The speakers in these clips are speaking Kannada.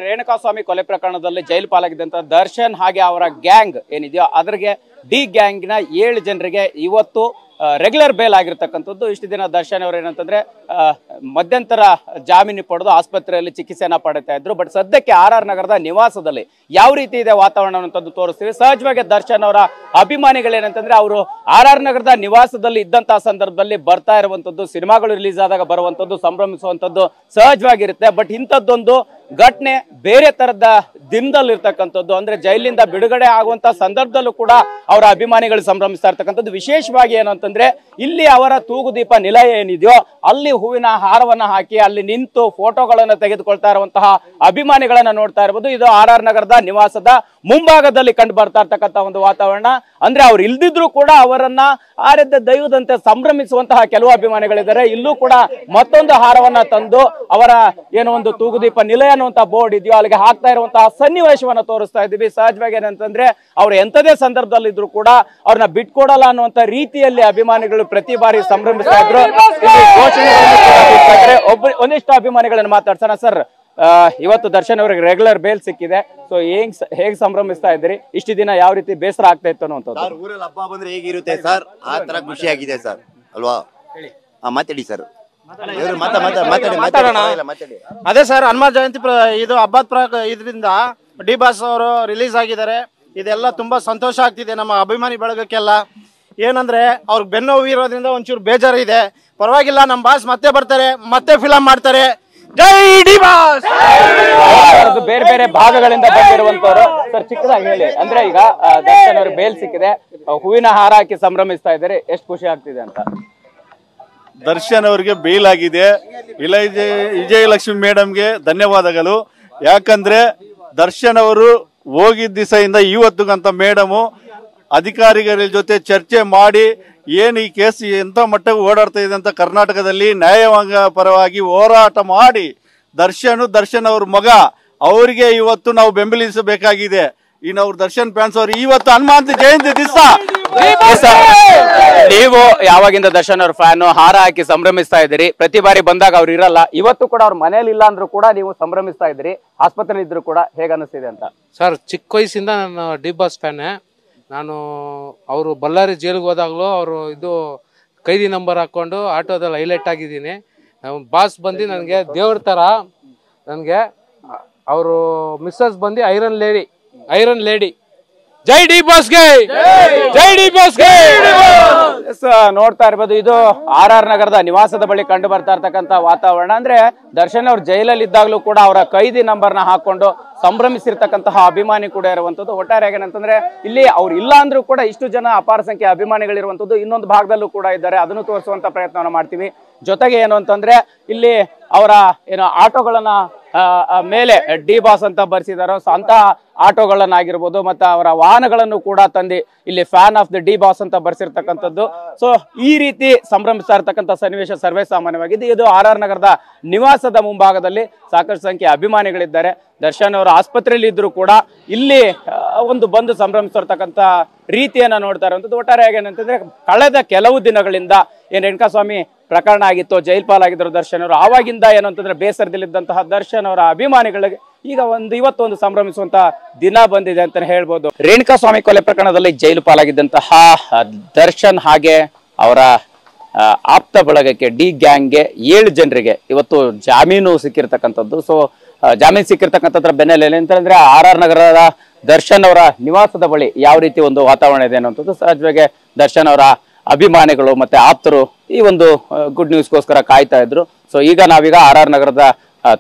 ರೇಣುಕಾಸ್ವಾಮಿ ಕೊಲೆ ಪ್ರಕರಣದಲ್ಲಿ ಜೈಲು ಪಾಲಾಗಿದ್ದಂತ ದರ್ಶನ್ ಹಾಗೆ ಅವರ ಗ್ಯಾಂಗ್ ಏನಿದೆಯೋ ಅದ್ರಿಗೆ ಡಿ ಗ್ಯಾಂಗ್ ನ 7 ಜನರಿಗೆ ಇವತ್ತು ರೆಗ್ಯುಲರ್ ಬೇಲ್ ಆಗಿರ್ತಕ್ಕಂಥದ್ದು. ಇಷ್ಟು ದಿನ ದರ್ಶನ್ ಅವರು ಏನಂತಂದ್ರೆ ಮಧ್ಯಂತರ ಜಾಮೀನು ಪಡೆದು ಆಸ್ಪತ್ರೆಯಲ್ಲಿ ಚಿಕಿತ್ಸೆಯನ್ನ ಪಡಿತಾ ಇದ್ರು. ಬಟ್ ಸದ್ಯಕ್ಕೆ RR ನಗರದ ನಿವಾಸದಲ್ಲಿ ಯಾವ ರೀತಿ ಇದೆ ವಾತಾವರಣ ಅಂತದ್ದು ತೋರಿಸ್ತೀವಿ. ಸಹಜವಾಗಿ ದರ್ಶನ್ ಅವರ ಅಭಿಮಾನಿಗಳೇನಂತಂದ್ರೆ ಅವರು RR ನಗರದ ನಿವಾಸದಲ್ಲಿ ಇದ್ದಂತಹ ಸಂದರ್ಭದಲ್ಲಿ ಬರ್ತಾ ಇರುವಂತದ್ದು, ಸಿನಿಮಾಗಳು ರಿಲೀಸ್ ಆದಾಗ ಬರುವಂತದ್ದು, ಸಂಭ್ರಮಿಸುವಂತದ್ದು ಸಹಜವಾಗಿರುತ್ತೆ. ಬಟ್ ಇಂಥದ್ದೊಂದು ಘಟನೆ ಬೇರೆ ತರದ ದಿನದಲ್ಲಿರ್ತಕ್ಕಂಥದ್ದು, ಅಂದ್ರೆ ಜೈಲಿಂದ ಬಿಡುಗಡೆ ಆಗುವಂತ ಸಂದರ್ಭದಲ್ಲೂ ಕೂಡ ಅವರ ಅಭಿಮಾನಿಗಳು ಸಂಭ್ರಮಿಸ್ತಾ ಇರ್ತಕ್ಕಂಥದ್ದು. ವಿಶೇಷವಾಗಿ ಏನು ಅಂತಂದ್ರೆ ಇಲ್ಲಿ ಅವರ ತೂಗುದೀಪ ನಿಲಯ ಏನಿದೆಯೋ ಅಲ್ಲಿ ಹೂವಿನ ಹಾರವನ್ನ ಹಾಕಿ ಅಲ್ಲಿ ನಿಂತು ಫೋಟೋಗಳನ್ನ ತೆಗೆದುಕೊಳ್ತಾ ಇರುವಂತಹ ಅಭಿಮಾನಿಗಳನ್ನ ನೋಡ್ತಾ ಇರಬಹುದು. ಇದು RR ನಗರದ ನಿವಾಸದ ಮುಂಭಾಗದಲ್ಲಿ ಕಂಡು ಬರ್ತಾ ಇರ್ತಕ್ಕಂಥ ಒಂದು ವಾತಾವರಣ. ಅಂದ್ರೆ ಅವ್ರು ಇಲ್ದಿದ್ರು ಕೂಡ ಅವರನ್ನ ಆರಾಧ್ಯ ದೈವದಂತೆ ಸಂಭ್ರಮಿಸುವಂತಹ ಕೆಲವು ಅಭಿಮಾನಿಗಳಿದ್ದಾರೆ. ಇಲ್ಲೂ ಕೂಡ ಮತ್ತೊಂದು ಹಾರವನ್ನ ತಂದು ಅವರ ಏನೋ ಒಂದು ತೂಗುದೀಪ ನಿಲಯ ಅನ್ನುವಂತ ಬೋರ್ಡ್ ಇದೆಯೋ ಅಲ್ಲಿಗೆ ಹಾಕ್ತಾ ಇರುವಂತಹ ಸನ್ನಿವೇಶವನ್ನ ತೋರಿಸ್ತಾ ಇದ್ದೀವಿ. ಸಹಜವಾಗಿ ಏನಂತಂದ್ರೆ ಅವ್ರು ಎಂತದೇ ಸಂದರ್ಭದಲ್ಲಿ ಇದ್ರು ಕೂಡ ಅವ್ರನ್ನ ಬಿಟ್ಕೊಡಲ್ಲ ಅನ್ನುವಂತ ರೀತಿಯಲ್ಲಿ ಅಭಿಮಾನಿಗಳು ಪ್ರತಿ ಬಾರಿ ಸಂಭ್ರಮಿಸ್ತಾ ಇದ್ರು. ಒಂದಿಷ್ಟು ಅಭಿಮಾನಿಗಳನ್ನ ಮಾತಾಡ್ಸೋಣ. ಸರ್, ಇವತ್ತು ದರ್ಶನ್ ಅವರಿಗೆ ರೆಗ್ಯುಲರ್ ಬೇಲ್ ಸಿಕ್ಕಿದೆ. ಸೊ ಹೇಗ್ ಸಂಭ್ರಮಿಸ್ತಾ ಇದ್ರಿ? ಇಷ್ಟು ದಿನ ಯಾವ ರೀತಿ ಬೇಸರ ಆಗ್ತಾ ಇತ್ತು ಅನ್ನುವಂಥದ್ದು? ಊರಲ್ಲಿ ಹಬ್ಬ ಬಂದ್ರೆ ಹೇಗಿರುತ್ತೆ ಸರ್, ಆ ತರ ಖುಷಿ ಆಗಿದೆ ಸರ್ ಅಲ್ವಾ? ಮಾತಾಡಿ ಸರ್. ಅದೇ ಸರ್, ಹನುಮ ಜಯಂತಿ ಇದು ಹಬ್ಬದ ಇದರಿಂದ ಡಿ ಬಾಸ್ ಅವರು ರಿಲೀಸ್ ಆಗಿದ್ದಾರೆ. ಇದೆಲ್ಲ ತುಂಬಾ ಸಂತೋಷ ಆಗ್ತಿದೆ ನಮ್ಮ ಅಭಿಮಾನಿ ಬಳಗಕ್ಕೆಲ್ಲ. ಏನಂದ್ರೆ ಅವ್ರಿಗೆ ಬೆನ್ನೋವು ಇರೋದ್ರಿಂದ ಒಂಚೂರು ಬೇಜಾರಿದೆ. ಪರವಾಗಿಲ್ಲ, ನಮ್ಮ ಬಾಸ್ ಮತ್ತೆ ಬರ್ತಾರೆ, ಮತ್ತೆ ಫಿಲಂ ಮಾಡ್ತಾರೆ. ಜೈ ಡಿ ಬಾಸ್. ಬೇರೆ ಬೇರೆ ಭಾಗಗಳಿಂದ ಬಂದಿರುವಂತವರು ಸರ್, ಚಿಕ್ಕದಾಗಿ ಹೇಳಿ. ಅಂದ್ರೆ ಈಗ ದರ್ಶನ್ ಅವ್ರಿಗೆ ಬೇಲ್ ಸಿಕ್ಕಿದೆ, ಹೂವಿನ ಹಾರ ಹಾಕಿ ಸಂಭ್ರಮಿಸ್ತಾ ಇದ್ದಾರೆ, ಎಷ್ಟು ಖುಷಿ ಆಗ್ತಿದೆ ಅಂತ? ದರ್ಶನ್ ಅವರಿಗೆ ಬೇಲ್ ಆಗಿದೆ. ವಿಜಯಲಕ್ಷ್ಮಿ ಮೇಡಮ್ಗೆ ಧನ್ಯವಾದಗಳು. ಯಾಕಂದ್ರೆ ದರ್ಶನ್ ಅವರು ಹೋಗಿದ್ದ ದಿವಸದಿಂದ ಇವತ್ತುಗಂತ ಮೇಡಮು ಅಧಿಕಾರಿಗಳ ಜೊತೆ ಚರ್ಚೆ ಮಾಡಿ ಏನು ಈ ಕೇಸ್ ಎಂತ ಮಟ್ಟಕ್ಕೆ ಓಡಾಡ್ತಾ ಇದೆ ಅಂತ ಕರ್ನಾಟಕದಲ್ಲಿ ನ್ಯಾಯಾಂಗ ಪರವಾಗಿ ಹೋರಾಟ ಮಾಡಿ ದರ್ಶನ್ ಅವ್ರ ಮಗ ಅವರಿಗೆ ಇವತ್ತು ನಾವು ಬೆಂಬಲಿಸಬೇಕಾಗಿದೆ. ಇನ್ನು ಅವ್ರ ದರ್ಶನ್ ಫ್ಯಾನ್ಸ್ ಅವರು ಇವತ್ತು ಹನುಮಂತ ಜಯಂತಿ ದಿವಸ ನೀವು ಯಾವಾಗಿಂದ ದರ್ಶನ್ ಅವ್ರ ಫ್ಯಾನ್ ಹಾರ ಹಾಕಿ ಸಂಭ್ರಮಿಸ್ತಾ ಇದ್ದೀರಿ? ಪ್ರತಿ ಬಾರಿ ಬಂದಾಗ ಅವ್ರು ಇರಲ್ಲ, ಇವತ್ತು ಕೂಡ ಅವ್ರ ಮನೇಲಿ ಇಲ್ಲ ಅಂದ್ರೂ ಕೂಡ ನೀವು ಸಂಭ್ರಮಿಸ್ತಾ ಇದ್ದೀರಿ, ಆಸ್ಪತ್ರೆ ಇದ್ರು ಕೂಡ. ಹೇಗ ಅನಿಸ್ತಿದೆ ಅಂತ? ಸರ್, ಚಿಕ್ಕ ವಯಸ್ಸಿಂದ ನಾನು ಡಿ ಬಾಸ್ ಫ್ಯಾನ್. ನಾನು ಅವರು ಬಳ್ಳಾರಿ ಜೈಲಿಗೆ ಹೋದಾಗಲೂ ಅವರು ಇದು ಕೈದಿ ನಂಬರ್ ಹಾಕೊಂಡು ಆಟೋದಲ್ಲಿ ಹೈಲೈಟ್ ಆಗಿದ್ದೀನಿ. ಬಾಸ್ ಬಂದು ನನಗೆ ದೇವ್ರ ಥರ. ನನಗೆ ಅವರು ಮಿಸ್ಸಸ್ ಬಂದು ಐರನ್ ಲೇಡಿ. ಜೈ ಡಿ ಬಾಸ್ಗೆ, ಜೈ ಡಿ ಬಾಸ್ಗೆ. ನೋಡ್ತಾ ಇರ್ಬೋದು, ಇದು RR ನಗರದ ನಿವಾಸದ ಬಳಿ ಕಂಡು ಬರ್ತಾ ಇರ್ತಕ್ಕಂಥ ವಾತಾವರಣ. ಅಂದ್ರೆ ದರ್ಶನ್ ಅವ್ರು ಜೈಲಲ್ಲಿ ಇದ್ದಾಗಲೂ ಕೂಡ ಅವರ ಕೈದಿ ನಂಬರ್ನ ಹಾಕೊಂಡು ಸಂಭ್ರಮಿಸಿರ್ತಕ್ಕಂತಹ ಅಭಿಮಾನಿ ಕೂಡ ಇರುವಂತದ್ದು. ಒಟ್ಟಾರೆಯಾಗಿ ಏನಂತಂದ್ರೆ ಇಲ್ಲಿ ಅವ್ರು ಇಲ್ಲ ಅಂದ್ರೂ ಕೂಡ ಇಷ್ಟು ಜನ ಅಪಾರ ಸಂಖ್ಯೆ ಅಭಿಮಾನಿಗಳಿರುವಂತದ್ದು ಇನ್ನೊಂದು ಭಾಗದಲ್ಲೂ ಕೂಡ ಇದ್ದಾರೆ. ಅದನ್ನು ತೋರಿಸುವಂತ ಪ್ರಯತ್ನವನ್ನು ಮಾಡ್ತೀವಿ. ಜೊತೆಗೆ ಏನು ಅಂತಂದ್ರೆ ಇಲ್ಲಿ ಅವರ ಏನೋ ಆಟೋಗಳನ್ನ ಮೇಲೆ ಡಿ ಬಾಸ್ ಅಂತ ಬರ್ಸಿದಾರೋ ಅಂತಹ ಆಟೋಗಳನ್ನಾಗಿರ್ಬೋದು, ಮತ್ತೆ ಅವರ ವಾಹನಗಳನ್ನು ಕೂಡ ತಂದು ಇಲ್ಲಿ fan of the D boss ಅಂತ ಬರ್ಸಿರ್ತಕ್ಕಂಥದ್ದು. ಸೊ ಈ ರೀತಿ ಸಂಭ್ರಮಿಸ್ತಾ ಇರ್ತಕ್ಕಂಥ ಸನ್ನಿವೇಶ ಸರ್ವೇ ಸಾಮಾನ್ಯವಾಗಿದೆ. ಇದು RR ನಗರದ ನಿವಾಸದ ಮುಂಭಾಗದಲ್ಲಿ ಸಾಕಷ್ಟು ಸಂಖ್ಯೆ ಅಭಿಮಾನಿಗಳಿದ್ದಾರೆ. ದರ್ಶನ್ ಅವರು ಆಸ್ಪತ್ರೆಯಲ್ಲಿ ಇದ್ರು ಕೂಡ ಇಲ್ಲಿ ಒಂದು ಬಂದು ಸಂಭ್ರಮಿಸಿರ್ತಕ್ಕಂಥ ರೀತಿಯನ್ನ ನೋಡ್ತಾ ಇರುವಂತದ್ದು. ಒಟ್ಟಾರೆಯಾಗಿ ಏನಂತಂದ್ರೆ ಕಳೆದ ಕೆಲವು ದಿನಗಳಿಂದ ಏನ್ ರೇಣುಕಾಸ್ವಾಮಿ ಪ್ರಕರಣ ಆಗಿತ್ತು, ಜೈಲ್ ಪಾಲಾಗಿದ್ರು ದರ್ಶನ್ ಅವರು, ಆವಾಗಿಂದ ಏನು ಅಂತಂದ್ರೆ ಬೇಸರದಲ್ಲಿದ್ದಂತಹ ದರ್ಶನ್ ಅವರ ಅಭಿಮಾನಿಗಳಿಗೆ ಈಗ ಇವತ್ತೊಂದು ಸಂಭ್ರಮಿಸುವಂತ ದಿನ ಬಂದಿದೆ ಅಂತಾನೆ ಹೇಳ್ಬೋದು. ರೇಣುಕಾಸ್ವಾಮಿ ಕೊಲೆ ಪ್ರಕರಣದಲ್ಲಿ ಜೈಲು ಪಾಲಾಗಿದ್ದಂತಹ ದರ್ಶನ್ ಹಾಗೆ ಅವರ ಆಪ್ತ ಬಳಗಕ್ಕೆ ಡಿ ಗ್ಯಾಂಗ್ಗೆ 7 ಜನರಿಗೆ ಇವತ್ತು ಜಾಮೀನು ಸಿಕ್ಕಿರ್ತಕ್ಕಂಥದ್ದು. ಸೊ ಜಾಮೀನು ಸಿಕ್ಕಿರ್ತಕ್ಕಂಥದ್ರ ಬೆನ್ನಲ್ಲೇ ಅಂತಂದ್ರೆ RR ನಗರದ ದರ್ಶನ್ ಅವರ ನಿವಾಸದ ಬಳಿ ಯಾವ ರೀತಿ ಒಂದು ವಾತಾವರಣ ಇದೆ ಅನ್ನುವಂಥದ್ದು. ಸಹಜವಾಗಿ ದರ್ಶನ್ ಅವರ ಅಭಿಮಾನಿಗಳು ಮತ್ತೆ ಆಪ್ತರು ಈ ಒಂದು ಗುಡ್ ನ್ಯೂಸ್ಗೋಸ್ಕರ ಕಾಯ್ತಾ ಇದ್ರು. ಸೊ ಈಗ ನಾವೀಗ RR ನಗರದ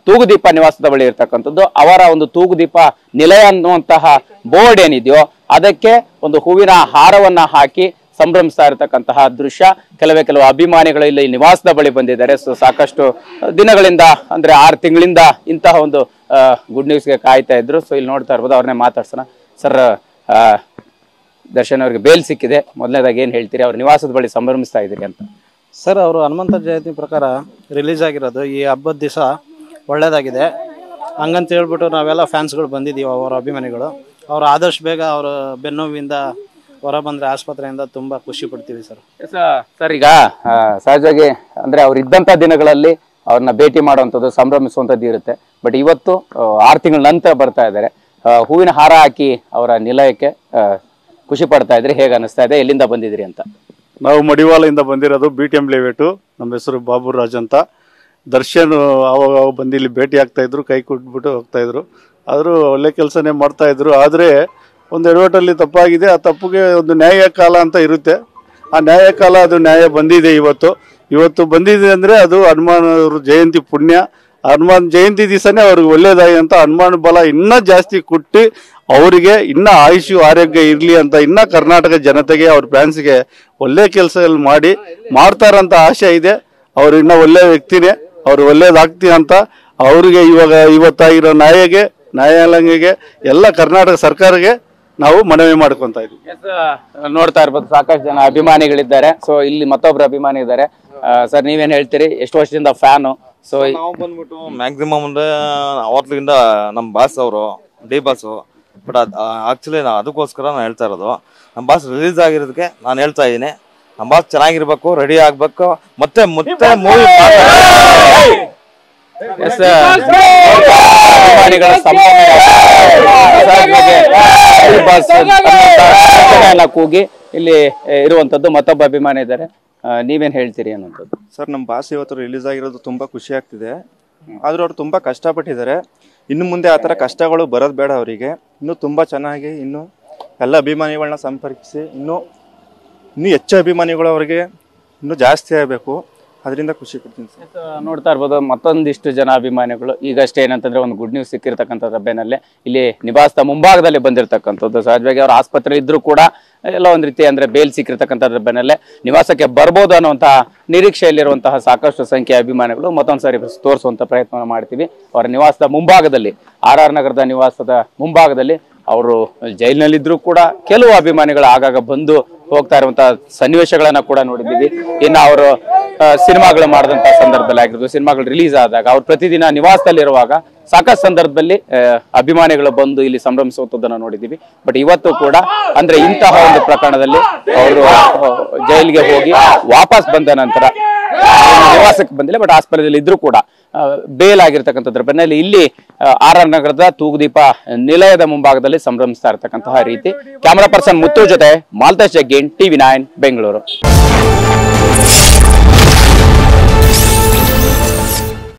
ತೂಗುದೀಪ ನಿವಾಸದ ಬಳಿ ಇರ್ತಕ್ಕಂಥದ್ದು. ಅವರ ಒಂದು ತೂಗುದೀಪ ನಿಲಯ ಅನ್ನುವಂತಹ ಬೋರ್ಡ್ ಏನಿದೆಯೋ ಅದಕ್ಕೆ ಒಂದು ಹೂವಿನ ಹಾರವನ್ನ ಹಾಕಿ ಸಂಭ್ರಮಿಸ್ತಾ ಇರತಕ್ಕಂತಹ ದೃಶ್ಯ. ಕೆಲವು ಅಭಿಮಾನಿಗಳು ಇಲ್ಲಿ ನಿವಾಸದ ಬಳಿ ಬಂದಿದ್ದಾರೆ. ಸೊ ಸಾಕಷ್ಟು ದಿನಗಳಿಂದ ಅಂದ್ರೆ 6 ತಿಂಗಳಿಂದ ಇಂತಹ ಒಂದು ಗುಡ್ ನ್ಯೂಸ್ಗೆ ಕಾಯ್ತಾ ಇದ್ರು. ಸೊ ಇಲ್ಲಿ ನೋಡ್ತಾ ಇರ್ಬೋದು, ಅವ್ರನ್ನೇ ಮಾತಾಡ್ಸೋಣ. ಸರ್, ದರ್ಶನ್ ಅವ್ರಿಗೆ ಬೇಲ್ ಸಿಕ್ಕಿದೆ, ಮೊದಲನೇದಾಗಿ ಏನ್ ಹೇಳ್ತೀರಿ? ಅವ್ರ ನಿವಾಸದ ಬಳಿ ಸಂಭ್ರಮಿಸ್ತಾ ಇದ್ದೀರಿ ಅಂತ. ಸರ್, ಅವರು ಹನುಮಂತ ಜಯಂತಿ ಪ್ರಕಾರ ರಿಲೀಸ್ ಆಗಿರೋದು ಈ ಹಬ್ಬದ ದಿವಸ ಒಳ್ಳೇದಾಗಿದೆ. ಹಂಗಂತ ಹೇಳ್ಬಿಟ್ಟು ನಾವೆಲ್ಲ ಫ್ಯಾನ್ಸ್ಗಳು ಬಂದಿದ್ದೀವಿ, ಅವರ ಅಭಿಮಾನಿಗಳು. ಅವ್ರು ಆದಷ್ಟು ಬೇಗ ಅವರ ಬೆನ್ನೋವಿಂದ ಹೊರ ಬಂದ್ರೆ ಆಸ್ಪತ್ರೆಯಿಂದ ತುಂಬಾ ಖುಷಿ ಪಡ್ತೀವಿ ಸರ್. ಸರ್, ಈಗ ಸಹಜವಾಗಿ ಅಂದ್ರೆ ಅವ್ರು ಇದ್ದಂತ ದಿನಗಳಲ್ಲಿ ಅವ್ರನ್ನ ಭೇಟಿ ಮಾಡುವಂಥದ್ದು ಸಂಭ್ರಮಿಸುವಂಥದ್ದು ಇರುತ್ತೆ. ಬಟ್ ಇವತ್ತು 6 ತಿಂಗಳ ನಂತರ ಬರ್ತಾ ಇದ್ದಾರೆ. ಹೂವಿನ ಹಾರ ಹಾಕಿ ಅವರ ನಿಲಯಕ್ಕೆ ಖುಷಿ ಪಡ್ತಾ ಇದ್ರಿ. ಹೇಗೆ ಅನಿಸ್ತಾ ಇದೆ? ಎಲ್ಲಿಂದ ಬಂದಿದ್ರಿ ಅಂತ? ನಾವು ಮಡಿವಾಳದಿಂದ ಬಂದಿರೋದು, BTM ಲೇಔಟು. ನಮ್ಮ ಹೆಸರು ಬಾಬುರಾಜ್ ಅಂತ. ದರ್ಶನ್ ಅವಾಗ ಬಂದು ಇಲ್ಲಿ ಭೇಟಿ ಆಗ್ತಾ ಇದ್ರು, ಕೈ ಕೊಟ್ಬಿಟ್ಟು ಹೋಗ್ತಾ ಇದ್ರು. ಆದರೂ ಒಳ್ಳೆ ಕೆಲಸನೇ ಮಾಡ್ತಾ ಇದ್ರು. ಆದರೆ ಒಂದು ಎಡವಟ್ಟಲ್ಲಿ ತಪ್ಪಾಗಿದೆ. ಆ ತಪ್ಪಿಗೆ ಒಂದು ನ್ಯಾಯ ಕಾಲ ಅಂತ ಇರುತ್ತೆ. ಆ ನ್ಯಾಯ ಕಾಲ, ಅದು ನ್ಯಾಯ ಬಂದಿದೆ. ಇವತ್ತು ಬಂದಿದೆ ಅಂದರೆ ಅದು ಹನುಮಾನ್ ಅವ್ರ ಜಯಂತಿ ಪುಣ್ಯ. ಹನುಮಾನ್ ಜಯಂತಿ ದಿವಸನೇ ಅವ್ರಿಗೆ ಒಳ್ಳೇದಾಗಿ ಅಂತ ಹನುಮಾನ್ ಬಲ ಇನ್ನೂ ಜಾಸ್ತಿ ಕೊಟ್ಟು ಅವರಿಗೆ ಇನ್ನೂ ಆಯುಷು ಆರೋಗ್ಯ ಇರಲಿ ಅಂತ ಇನ್ನೂ ಕರ್ನಾಟಕ ಜನತೆಗೆ, ಅವ್ರ ಫ್ಯಾನ್ಸ್ಗೆ ಒಳ್ಳೆ ಕೆಲಸಗಳು ಮಾಡ್ತಾರಂತ ಆಶೆ ಇದೆ. ಅವ್ರು ಇನ್ನೂ ಒಳ್ಳೆ ವ್ಯಕ್ತಿನೇ, ಅವ್ರು ಒಳ್ಳೇದಾಗ್ತೀನಿ ಅಂತ ಅವ್ರಿಗೆ ಇವತ್ತಾಗಿರೋ ನ್ಯಾಯಾಲಯಗೆ ಎಲ್ಲ ಕರ್ನಾಟಕ ಸರ್ಕಾರಕ್ಕೆ ನಾವು ಮನವಿ ಮಾಡ್ಕೊಂತ ಇದ್ವಿ. ನೋಡ್ತಾ ಇರ್ಬೋದು, ಸಾಕಷ್ಟು ಜನ ಅಭಿಮಾನಿಗಳಿದ್ದಾರೆ. ಸೊ ಇಲ್ಲಿ ಮತ್ತೊಬ್ರು ಅಭಿಮಾನಿ ಇದ್ದಾರೆ. ಸರ್, ನೀವೇನ್ ಹೇಳ್ತೀರಿ? ಎಷ್ಟು ವರ್ಷದಿಂದ ಫ್ಯಾನು? ಸೊ ನಾವು ಬಂದ್ಬಿಟ್ಟು ಮ್ಯಾಕ್ಸಿಮಮ್ ಅಂದ್ರೆ ಅವತ್ತಿಂದ ನಮ್ಮ ಬಾಸ್ ಅವರು ಡಿ ಬಾಸು. ಬಟ್ ಆಕ್ಚುಲಿ ಅದಕ್ಕೋಸ್ಕರ ನಾನು ಹೇಳ್ತಾ ಇರೋದು, ನಮ್ಮ ಬಾಸ್ ರಿಲೀಸ್ ಆಗಿರೋದಕ್ಕೆ ನಾನು ಹೇಳ್ತಾ ಇದ್ದೀನಿ. ನಮ್ಮ ಬಾಸ್ ಚೆನ್ನಾಗಿರ್ಬೇಕು, ರೆಡಿ ಆಗ್ಬೇಕು, ಮತ್ತೆ ಮೂವಿ ಕೂಗಿ ಇಲ್ಲಿ ಇರುವಂತದ್ದು ಮತ್ತೊಬ್ಬ ಅಭಿಮಾನಿ ಇದ್ದಾರೆ. ನೀವೇನ್ ಹೇಳ್ತೀರಿ ಅನ್ನೋದು? ಸರ್, ನಮ್ಮ ಬಾಸ್ ಇವತ್ತು ರಿಲೀಸ್ ಆಗಿರೋದು ತುಂಬಾ ಖುಷಿ ಆಗ್ತಿದೆ. ಆದ್ರೂ ಅವ್ರು ತುಂಬಾ ಕಷ್ಟಪಟ್ಟಿದ್ದಾರೆ. ಇನ್ನು ಮುಂದೆ ಆ ಥರ ಕಷ್ಟಗಳು ಬರೋದು ಬೇಡ ಅವರಿಗೆ. ಇನ್ನೂ ತುಂಬಾ ಚೆನ್ನಾಗಿ ಇನ್ನೂ ಎಲ್ಲ ಅಭಿಮಾನಿಗಳನ್ನ ಸಂಪರ್ಕಿಸಿ ಇನ್ನೂ ಹೆಚ್ಚು ಅಭಿಮಾನಿಗಳು ಅವರಿಗೆ ಇನ್ನೂ ಜಾಸ್ತಿ ಆಗಬೇಕು. ಅದರಿಂದ ಖುಷಿ ಪಡ್ತೀನಿ ಸರ್. ನೋಡ್ತಾ ಇರ್ಬೋದು, ಮತ್ತೊಂದಿಷ್ಟು ಜನ ಅಭಿಮಾನಿಗಳು ಈಗಷ್ಟೇ ಏನಂತಂದ್ರೆ ಒಂದು ಗುಡ್ ನ್ಯೂಸ್ ಸಿಕ್ಕಿರ್ತಕ್ಕಂಥ ಬೆನ್ನಲ್ಲೇ ಇಲ್ಲಿ ನಿವಾಸದ ಮುಂಭಾಗದಲ್ಲಿ ಬಂದಿರತಕ್ಕಂಥದ್ದು. ಸಹಜವಾಗಿ ಅವ್ರ ಆಸ್ಪತ್ರೆ ಇದ್ರೂ ಕೂಡ ಎಲ್ಲ ಒಂದ್ ರೀತಿ ಅಂದ್ರೆ ಬೇಲ್ ಸಿಕ್ಕಿರ್ತಕ್ಕಂಥದ್ರ ಬೆನ್ನಲ್ಲೇ ನಿವಾಸಕ್ಕೆ ಬರ್ಬೋದು ಅನ್ನುವಂತಹ ನಿರೀಕ್ಷೆಯಲ್ಲಿರುವಂತಹ ಸಾಕಷ್ಟು ಸಂಖ್ಯೆಯ ಅಭಿಮಾನಿಗಳು ಮತ್ತೊಂದ್ಸರಿ ತೋರಿಸುವಂತ ಪ್ರಯತ್ನ ಮಾಡ್ತೀವಿ. ಅವರ ನಿವಾಸದ ಮುಂಭಾಗದಲ್ಲಿ, RR ನಗರದ ನಿವಾಸದ ಮುಂಭಾಗದಲ್ಲಿ ಅವರು ಜೈಲಿನಲ್ಲಿದ್ರು ಕೂಡ ಕೆಲವು ಅಭಿಮಾನಿಗಳು ಆಗಾಗ ಬಂದು ಹೋಗ್ತಾ ಇರುವಂತಹ ಸನ್ನಿವೇಶಗಳನ್ನ ಕೂಡ ನೋಡಿದ್ದೀವಿ. ಇನ್ನು ಅವರು ಸಿನಿಮಾಗಳು ಮಾಡಿದಂತಹ ಸಂದರ್ಭದಲ್ಲಿ ಆಗಿರ್ಬೋದು, ಸಿನಿಮಾಗಳು ರಿಲೀಸ್ ಆದಾಗ ಅವ್ರು ಪ್ರತಿದಿನ ನಿವಾಸದಲ್ಲಿರುವಾಗ ಸಾಕಷ್ಟು ಸಂದರ್ಭದಲ್ಲಿ ಅಭಿಮಾನಿಗಳು ಬಂದು ಇಲ್ಲಿ ಸಂಭ್ರಮಿಸುವಂಥದ್ದನ್ನು ನೋಡಿದ್ದೀವಿ. ಬಟ್ ಇವತ್ತು ಕೂಡ ಅಂದ್ರೆ ಇಂತಹ ಒಂದು ಪ್ರಕರಣದಲ್ಲಿ ಅವರು ಜೈಲಿಗೆ ಹೋಗಿ ವಾಪಸ್ ಬಂದ ನಂತರ ನಿವಾಸಕ್ಕೆ ಬಂದಿಲ್ಲ, ಬಟ್ ಆಸ್ಪತ್ರೆಯಲ್ಲಿ ಇದ್ರೂ ಕೂಡ ಬೇಲ್ ಆಗಿರ್ತಕ್ಕಂಥದ್ರ ಬೆನ್ನಲ್ಲಿ ಇಲ್ಲಿ RR ನಗರದ ತೂಗುದೀಪ ನಿಲಯದ ಮುಂಭಾಗದಲ್ಲಿ ಸಂಭ್ರಮಿಸ್ತಾ ಇರ್ತಕ್ಕಂತಹ ರೀತಿ. ಕ್ಯಾಮರಾ ಪರ್ಸನ್ ಮುತ್ತು ಜೊತೆ ಮಾಲ್ತೇಶ್ ಜಗ್ಗೇನ್, TV9 ಬೆಂಗಳೂರು.